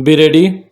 Be ready.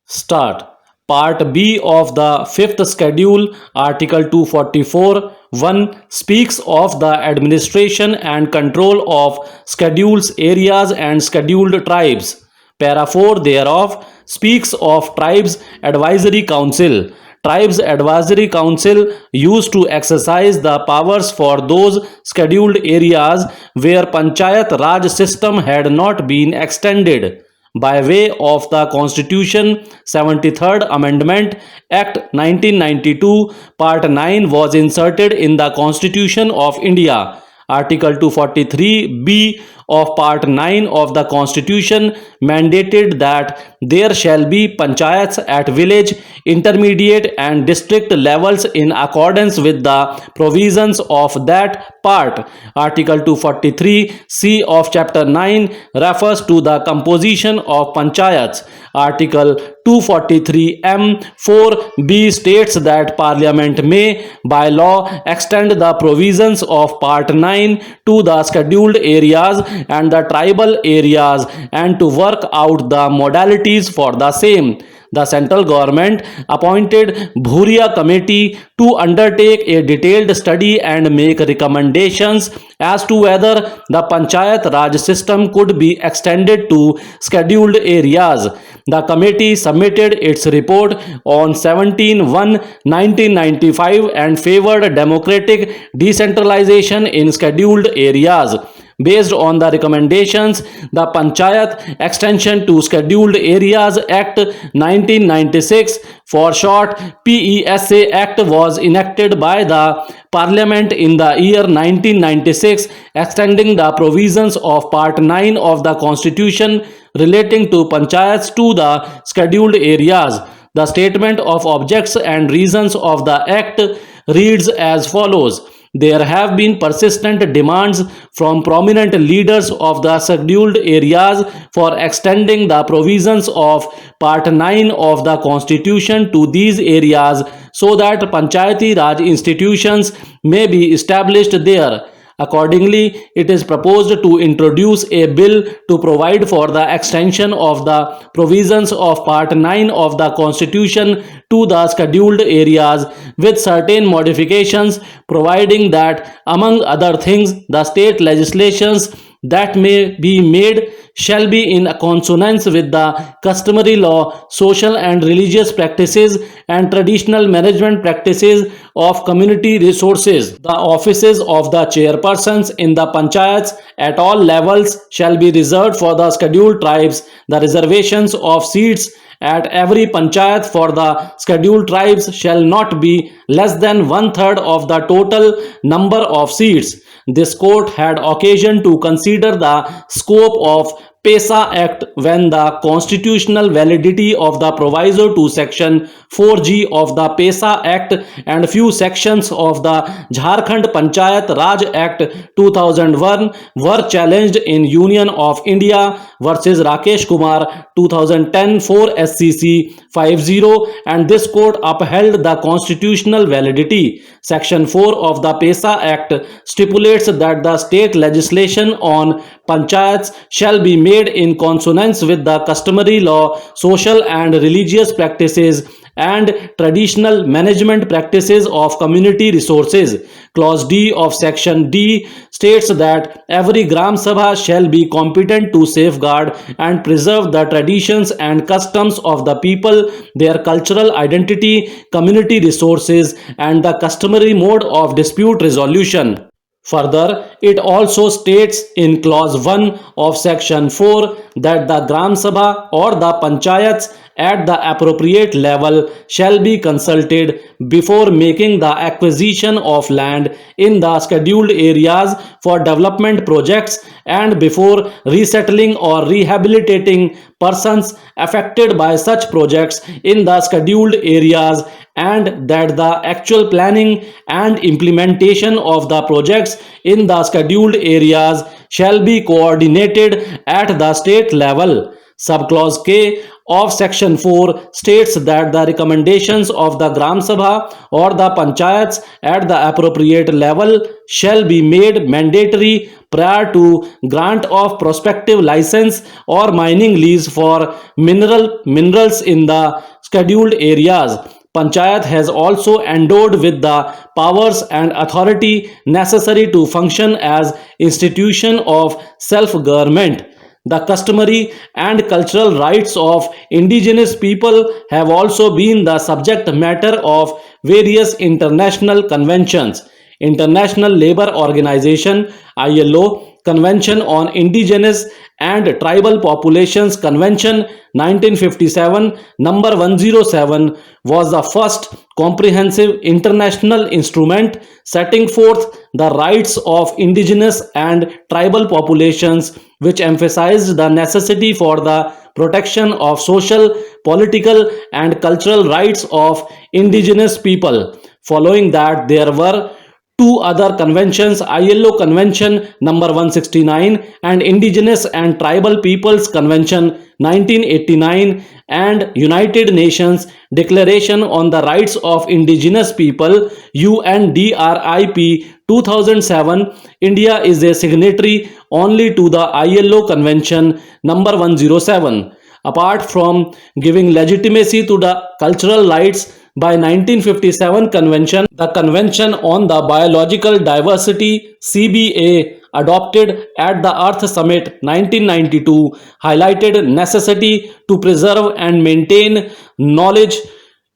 Start. Part B of the fifth schedule, Article 244 1 speaks of the administration and control of schedules, areas, and scheduled tribes. Para 4 thereof speaks of Tribes Advisory Council. Tribes Advisory Council used to exercise the powers for those scheduled areas where Panchayat Raj system had not been extended by way of the Constitution 73rd Amendment Act 1992. Part 9 was inserted in the Constitution of India. Article 243B of Part 9 of the Constitution mandated that there shall be panchayats at village, intermediate and district levels in accordance with the provisions of that part. Article 243C of Chapter 9 refers to the composition of panchayats. Article 243M 4B states that Parliament may, by law, extend the provisions of Part 9 to the scheduled areas and the tribal areas and to work out the modalities for the same. The central government appointed Bhuria Committee to undertake a detailed study and make recommendations as to whether the Panchayat Raj system could be extended to scheduled areas. The committee submitted its report on 17/1/1995 and favored democratic decentralization in scheduled areas. Based on the recommendations, the Panchayat Extension to Scheduled Areas Act 1996, for short PESA Act, was enacted by the Parliament in the year 1996, extending the provisions of Part 9 of the Constitution relating to panchayats to the scheduled areas. The statement of objects and reasons of the Act reads as follows. There have been persistent demands from prominent leaders of the scheduled areas for extending the provisions of Part 9 of the Constitution to these areas so that Panchayati Raj institutions may be established there. Accordingly, it is proposed to introduce a bill to provide for the extension of the provisions of Part 9 of the Constitution to the scheduled areas with certain modifications, providing that, among other things, the state legislations that may be made shall be in consonance with the customary law, social and religious practices, and traditional management practices of community resources. The offices of the chairpersons in the panchayats at all levels shall be reserved for the scheduled tribes. The reservations of seats at every panchayat for the scheduled tribes shall not be less than 1/3 of the total number of seats. This court had occasion to consider the scope of PESA Act when the constitutional validity of the proviso to Section 4G of the PESA Act and few sections of the Jharkhand Panchayat Raj Act 2001 were challenged in Union of India versus Rakesh Kumar 2010 4 SCC 50, and this court upheld the constitutional validity. Section 4 of the PESA Act stipulates that the state legislation on panchayats shall be made in consonance with the customary law, social and religious practices, and traditional management practices of community resources. Clause D of Section D states that every Gram Sabha shall be competent to safeguard and preserve the traditions and customs of the people, their cultural identity, community resources, and the customary mode of dispute resolution. Further, it also states in Clause 1 of Section 4 that the Gram Sabha or the Panchayats at the appropriate level shall be consulted before making the acquisition of land in the scheduled areas for development projects and before resettling or rehabilitating persons affected by such projects in the scheduled areas, and that the actual planning and implementation of the projects in the scheduled areas shall be coordinated at the state level. Subclause K of Section 4 states that the recommendations of the Gram Sabha or the Panchayats at the appropriate level shall be made mandatory prior to grant of prospective license or mining lease for minerals in the scheduled areas. Panchayat has also endowed with the powers and authority necessary to function as institution of self-government. The customary and cultural rights of indigenous people have also been the subject matter of various international conventions. International Labour Organization (ILO) Convention on Indigenous and Tribal Populations Convention 1957 number 107 was the first comprehensive international instrument setting forth the rights of indigenous and tribal populations, which emphasized the necessity for the protection of social, political and cultural rights of indigenous people. Following that, there were two other conventions, ILO Convention number 169 and Indigenous and Tribal Peoples Convention 1989 and United Nations Declaration on the Rights of Indigenous People UNDRIP 2007. India is a signatory only to the ILO Convention number 107. Apart from giving legitimacy to the cultural rights by 1957 convention, the Convention on the Biological Diversity CBA adopted at the Earth Summit 1992 highlighted necessity to preserve and maintain knowledge,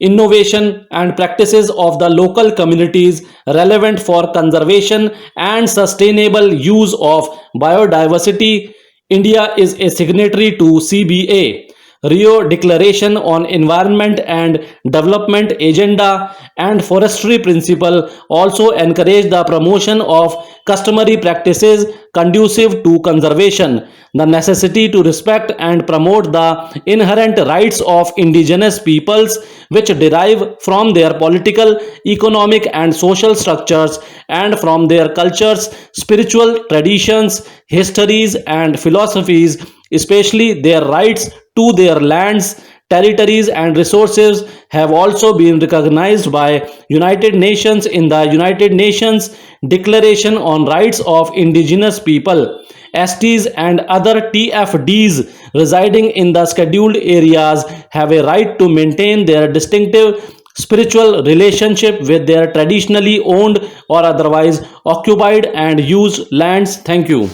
innovation and practices of the local communities relevant for conservation and sustainable use of biodiversity. India is a signatory to CBA. Rio Declaration on Environment and Development Agenda and Forestry Principle also encourage the promotion of customary practices conducive to conservation. The necessity to respect and promote the inherent rights of indigenous peoples, which derive from their political, economic, and social structures and from their cultures, spiritual traditions, histories, and philosophies, especially their rights to their lands, territories and resources, have also been recognized by United Nations in the United Nations Declaration on Rights of Indigenous People. STs and other TFDs residing in the scheduled areas have a right to maintain their distinctive spiritual relationship with their traditionally owned or otherwise occupied and used lands. Thank you.